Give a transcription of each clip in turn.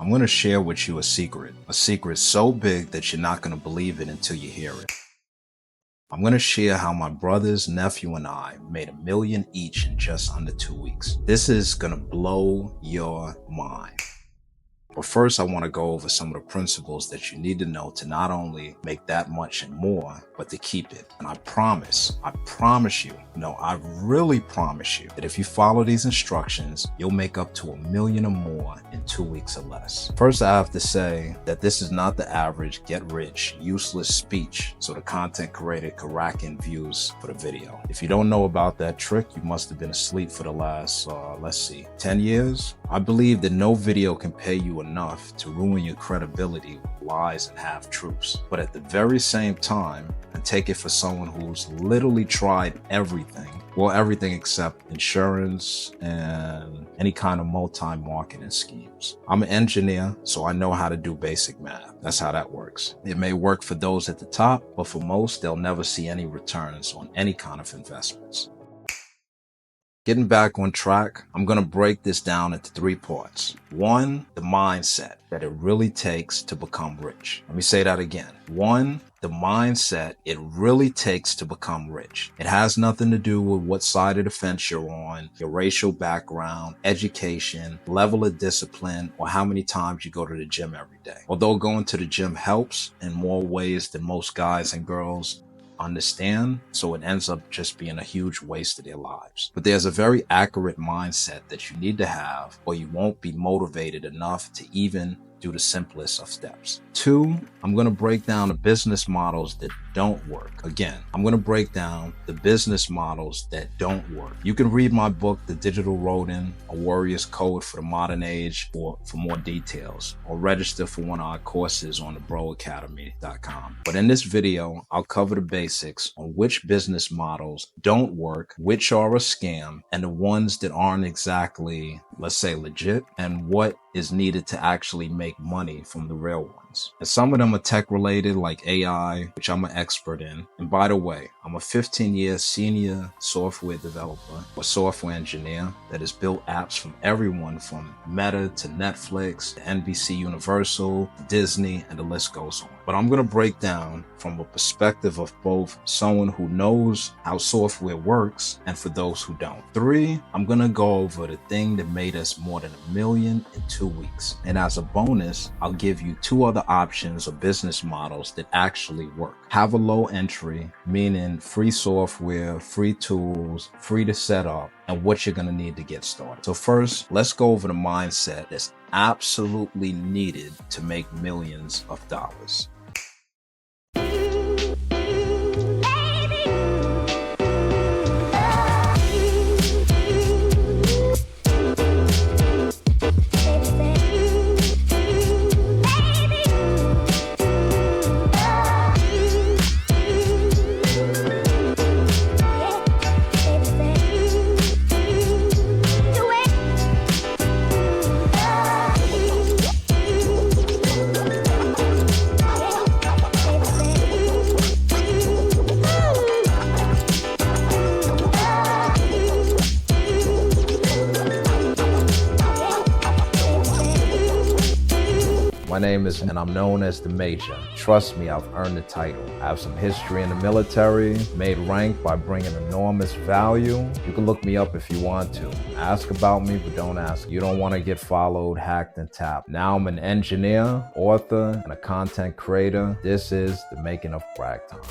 I'm going to share with you a secret so big that you're not going to believe it until you hear it. I'm going to share how my brothers, nephew, and I made $1 million each in just under 2 weeks. This is going to blow your mind. But first, I want to go over some of the principles that you need to know to not only make that much and more, but to keep it. And I promise you, no, I really promise you that if you follow these instructions, you'll make up to $1 million or more in 2 weeks or less. First, I have to say that this is not the average get rich, useless speech so the content creator can rack in views for the video. If you don't know about that trick, you must have been asleep for the last, 10 years. I believe that no video can pay you enough to ruin your credibility with lies and half-truths. But at the very same time, and take it for someone who's literally tried everything, well, everything except insurance and any kind of multi-marketing schemes. I'm an engineer, so I know how to do basic math. That's how that works. It may work for those at the top, but for most, they'll never see any returns on any kind of investments. Getting back on track, I'm going to break this down into 3 parts. 1, the mindset that it really takes to become rich. Let me say that again. 1, the mindset it really takes to become rich. It has nothing to do with what side of the fence you're on, your racial background, education, level of discipline, or how many times you go to the gym every day. Although going to the gym helps in more ways than most guys and girls understand, so it ends up just being a huge waste of their lives. But there's a very accurate mindset that you need to have, or you won't be motivated enough to even do the simplest of steps. 2, I'm going to break down the business models that don't work. Again, I'm going to break down the business models that don't work. You can read my book, The Digital Rodent, A Warrior's Code for the Modern Age, or for more details, or register for one of our courses on theBroAcademy.com. But in this video, I'll cover the basics on which business models don't work, which are a scam, and the ones that aren't exactly, let's say, legit, and what is needed to actually make money from the real ones. And some of them are tech related, like AI, which I'm an expert in. And by the way, I'm a 15-year senior software developer or software engineer that has built apps from everyone from Meta to Netflix, to NBC Universal, Disney, and the list goes on. But I'm going to break down from a perspective of both someone who knows how software works and for those who don't. 3, I'm going to go over the thing that made us more than $1 million in 2 weeks. And as a bonus, I'll give you 2 other options or business models that actually work. Have a low entry, meaning free software, free tools, free to set up, and what you're going to need to get started. So first, let's go over the mindset that's absolutely needed to make millions of dollars. My name is, and I'm known as the Major. Trust me, I've earned the title. I have some history in the military, made rank by bringing enormous value. You can look me up if you want to. Ask about me, but don't ask. You don't want to get followed, hacked, and tapped. Now I'm an engineer, author, and a content creator. This is the making of Bragtime.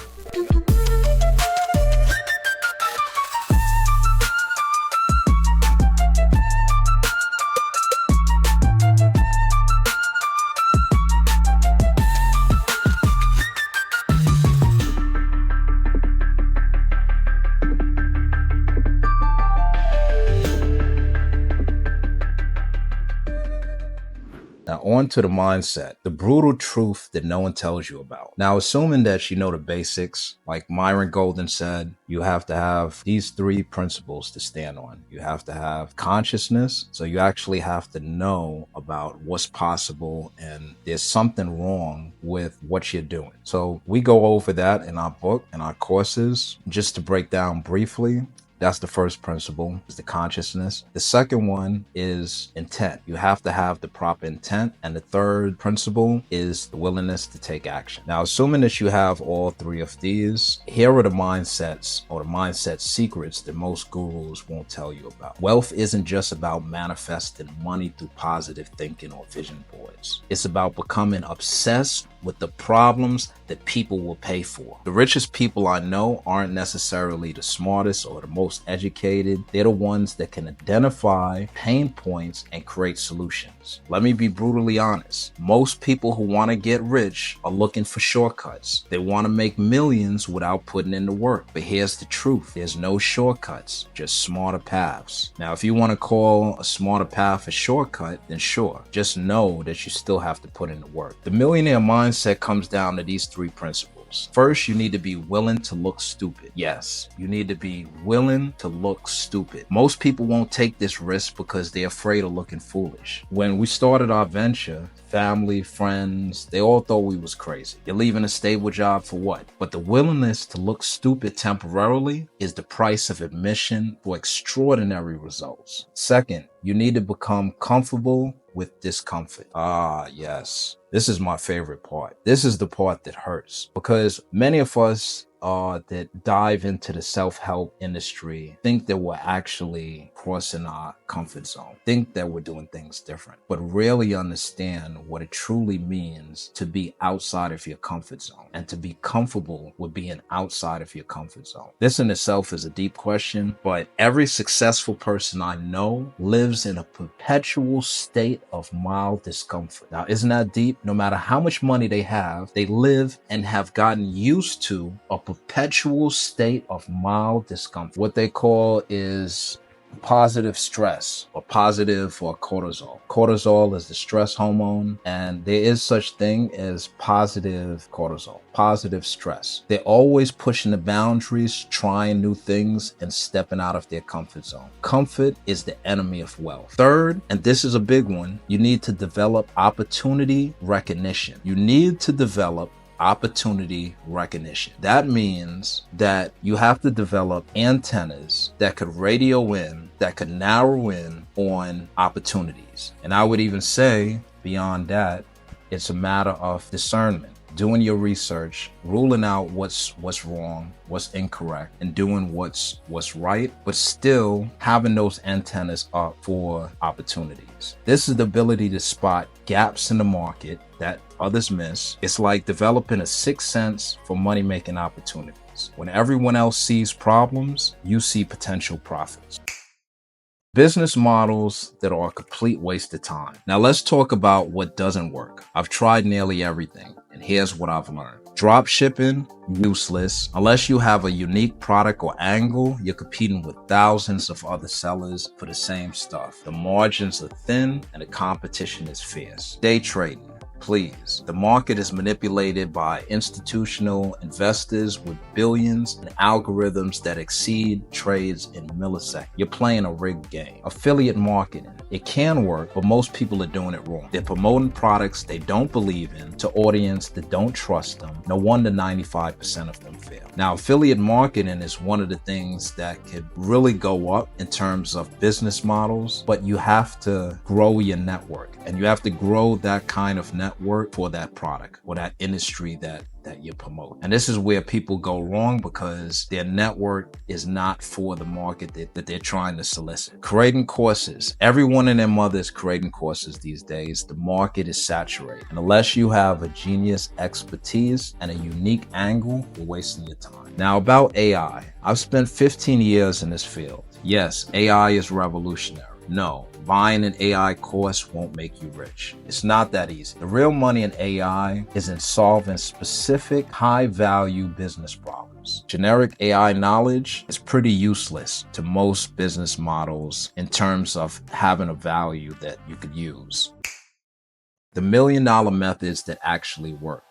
Now on to the mindset, the brutal truth that no one tells you about. Now, assuming that you know the basics, like Myron Golden said, you have to have these 3 principles to stand on. You have to have consciousness, so you actually have to know about what's possible and there's something wrong with what you're doing. So we go over that in our book and our courses. Just to break down briefly, That's the first principle, is the consciousness. The second one is intent. You have to have the proper intent. And the third principle is the willingness to take action. Now, assuming that you have all three of these, here are the mindsets or the mindset secrets that most gurus won't tell you about. Wealth isn't just about manifesting money through positive thinking or vision boards. It's about becoming obsessed with the problems that people will pay for. The richest people I know aren't necessarily the smartest or the most educated. They're the ones that can identify pain points and create solutions. Let me be brutally honest. Most people who want to get rich are looking for shortcuts. They want to make millions without putting in the work. But here's the truth. There's no shortcuts, just smarter paths. Now, if you want to call a smarter path a shortcut, then sure. Just know that you still have to put in the work. The millionaire mindset comes down to these three principles. First, you need to be willing to look stupid. Yes, you need to be willing to look stupid. Most people won't take this risk because they're afraid of looking foolish. When we started our venture, family, friends, they all thought we was crazy. You're leaving a stable job for what? But the willingness to look stupid temporarily is the price of admission for extraordinary results. Second, you need to become comfortable with discomfort. Ah, yes. This is my favorite part. This is the part that hurts because many of us that dive into the self-help industry think that we're actually crossing our comfort zone, think that we're doing things different, but really understand what it truly means to be outside of your comfort zone and to be comfortable with being outside of your comfort zone. This in itself is a deep question, but every successful person I know lives in a perpetual state of mild discomfort. Now, isn't that deep? No matter how much money they have, they live and have gotten used to a perpetual state of mild discomfort. What they call is positive stress or positive or cortisol. Cortisol is the stress hormone, and there is such thing as positive cortisol, positive stress. They're always pushing the boundaries, trying new things, and stepping out of their comfort zone. Comfort is the enemy of wealth. Third, and this is a big one, you need to develop opportunity recognition. You need to develop opportunity recognition. That means that you have to develop antennas that could radio in, that could narrow in on opportunities. And I would even say beyond that, it's a matter of discernment, doing your research, ruling out what's wrong, what's incorrect, and doing what's right, but still having those antennas up for opportunities. This is the ability to spot gaps in the market that others miss. It's like developing a sixth sense for money-making opportunities. When everyone else sees problems, you see potential profits. Business models that are a complete waste of time. Now let's talk about what doesn't work. I've tried nearly everything, and here's what I've learned. Drop shipping, useless. Unless you have a unique product or angle, you're competing with thousands of other sellers for the same stuff. The margins are thin and the competition is fierce. Day trading. Please. The market is manipulated by institutional investors with billions and algorithms that exceed trades in milliseconds. You're playing a rigged game. Affiliate marketing. It can work, but most people are doing it wrong. They're promoting products they don't believe in to audience that don't trust them. No wonder 95% of them fail. Now, affiliate marketing is one of the things that could really go up in terms of business models, but you have to grow your network and you have to grow that kind of network for that product or that industry that you promote. And this is where people go wrong because their network is not for the market that they're trying to solicit. Creating courses. Everyone and their mother is creating courses these days. The market is saturated. And unless you have a genius expertise and a unique angle, you're wasting your time. Now about AI. I've spent 15 years in this field. Yes, AI is revolutionary. No, buying an AI course won't make you rich. It's not that easy. The real money in AI is in solving specific high-value business problems. Generic AI knowledge is pretty useless to most business models in terms of having a value that you could use. The million-dollar methods that actually work.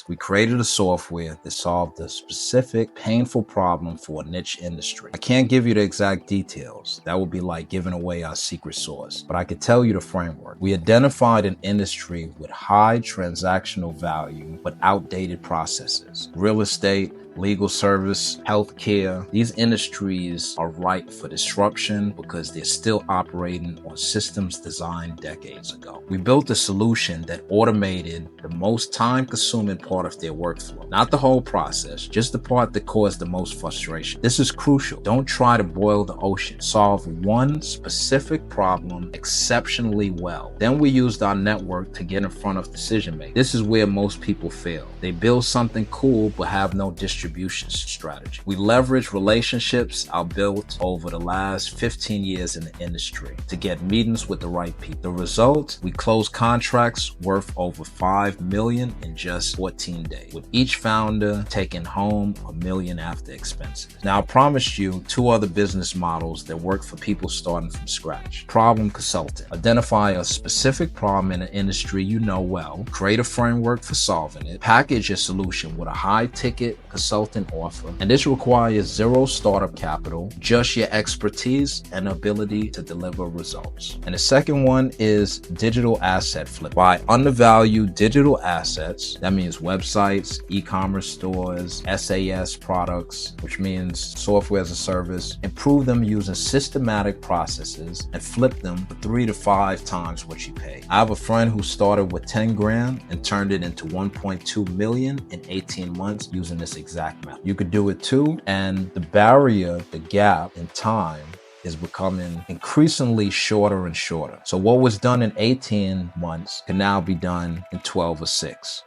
We created a software that solved a specific painful problem for a niche industry. I can't give you the exact details. That would be like giving away our secret sauce, but I could tell you the framework. We identified an industry with high transactional value, but outdated processes. Real estate, legal service, healthcare. These industries are ripe for disruption because they're still operating on systems designed decades ago. We built a solution that automated the most time-consuming part of their workflow. Not the whole process, just the part that caused the most frustration. This is crucial. Don't try to boil the ocean. Solve one specific problem exceptionally well. Then we used our network to get in front of decision makers. This is where most people fail. They build something cool but have no distribution strategy. We leverage relationships I built over the last 15 years in the industry to get meetings with the right people. The result, we closed contracts worth over $5 million in just 14 days, with each founder taking home $1 million after expenses. Now, I promised you 2 other business models that work for people starting from scratch. Problem consulting. Identify a specific problem in an industry you know well, create a framework for solving it, package your solution with a high-ticket consulting offer, and this requires zero startup capital, just your expertise and ability to deliver results. And the second one is digital asset flip. Buy undervalued digital assets, that means websites, e-commerce stores, SaaS products, which means software as a service, improve them using systematic processes and flip them for 3 to 5 times what you pay. I have a friend who started with 10 grand and turned it into 1.2 million in 18 months using this exact method. You could do it too, and the barrier, the gap in time is becoming increasingly shorter and shorter. So what was done in 18 months can now be done in 12 or 6.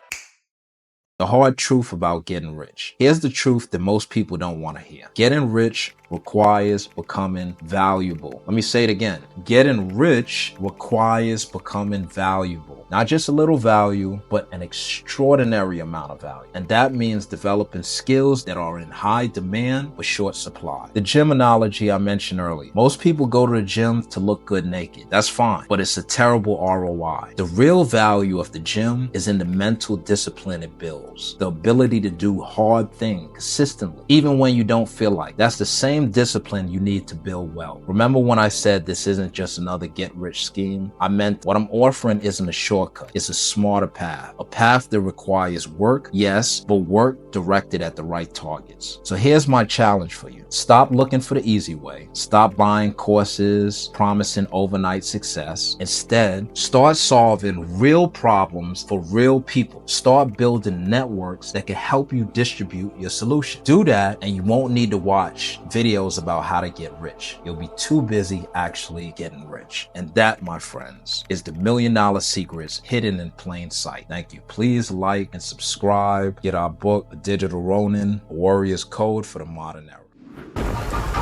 The hard truth about getting rich. Here's the truth that most people don't want to hear. Getting rich requires becoming valuable. Let me say it again. Getting rich requires becoming valuable. Not just a little value, but an extraordinary amount of value. And that means developing skills that are in high demand but short supply. The gym analogy I mentioned earlier. Most people go to the gym to look good naked. That's fine, but it's a terrible ROI. The real value of the gym is in the mental discipline it builds. The ability to do hard things consistently, even when you don't feel like. That's the same discipline you need to build wealth. Remember when I said this isn't just another get-rich scheme? I meant what I'm offering isn't a shortcut. It's a smarter path. A path that requires work, yes, but work directed at the right targets. So here's my challenge for you. Stop looking for the easy way. Stop buying courses promising overnight success. Instead, start solving real problems for real people. Start building networks that can help you distribute your solution. Do that and you won't need to watch videos about how to get rich. You'll be too busy actually getting rich. And that, my friends, is the $1 million secrets hidden in plain sight. Thank you. Please like and subscribe. Get our book, The Digital Ronin, A Warrior's Code for the Modern Era.